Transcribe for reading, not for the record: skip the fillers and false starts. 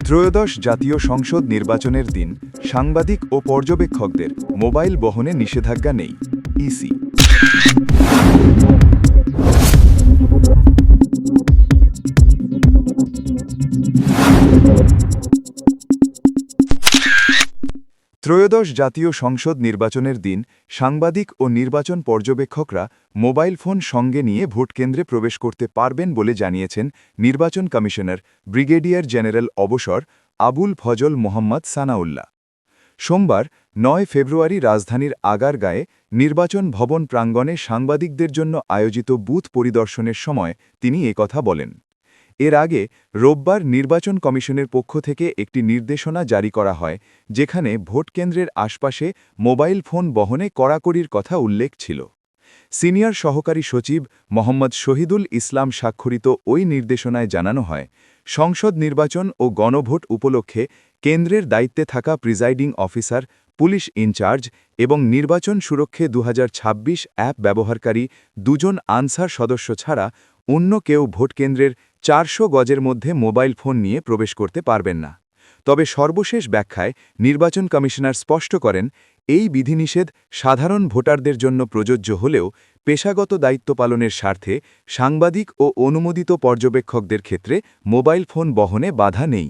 ত্রয়োদশ জাতীয় সংসদ নির্বাচনের দিন সাংবাদিক ও পর্যবেক্ষকদের মোবাইল বহনে নিষেধাজ্ঞা নেই, ইসি। ত্রয়োদশ জাতীয় সংসদ নির্বাচনের দিন সাংবাদিক ও নির্বাচন পর্যবেক্ষকরা মোবাইল ফোন সঙ্গে নিয়ে ভোটকেন্দ্রে প্রবেশ করতে পারবেন বলে জানিয়েছেন নির্বাচন কমিশনার ব্রিগেডিয়ার জেনারেল অবসর আবুল ফজল মোহাম্মদ সানাউল্লাহ। সোমবার ৯ ফেব্রুয়ারি রাজধানীর আগারগাঁয়ে নির্বাচন ভবন প্রাঙ্গণে সাংবাদিকদের জন্য আয়োজিত বুথ পরিদর্শনের সময় তিনি একথা বলেন। এর আগে রোববার নির্বাচন কমিশনের পক্ষ থেকে একটি নির্দেশনা জারি করা হয়, যেখানে ভোটকেন্দ্রের আশপাশে মোবাইল ফোন বহনে কড়াকড়ির কথা উল্লেখ ছিল। সিনিয়র সহকারী সচিব মোহাম্মদ শহীদুল ইসলাম স্বাক্ষরিত ওই নির্দেশনায় জানানো হয়, সংসদ নির্বাচন ও গণভোট উপলক্ষে কেন্দ্রের দায়িত্বে থাকা প্রিজাইডিং অফিসার, পুলিশ ইনচার্জ এবং নির্বাচন সুরক্ষে 2026 অ্যাপ ব্যবহারকারী দুজন আনসার সদস্য ছাড়া অন্য কেউ ভোটকেন্দ্রের 400 গজের মধ্যে মোবাইল ফোন নিয়ে প্রবেশ করতে পারবেন না। তবে সর্বশেষ ব্যাখ্যায় নির্বাচন কমিশনার স্পষ্ট করেন, এই বিধিনিষেধ সাধারণ ভোটারদের জন্য প্রযোজ্য হলেও পেশাগত দায়িত্ব পালনের স্বার্থে সাংবাদিক ও অনুমোদিত পর্যবেক্ষকদের ক্ষেত্রে মোবাইল ফোন বহনে বাধা নেই।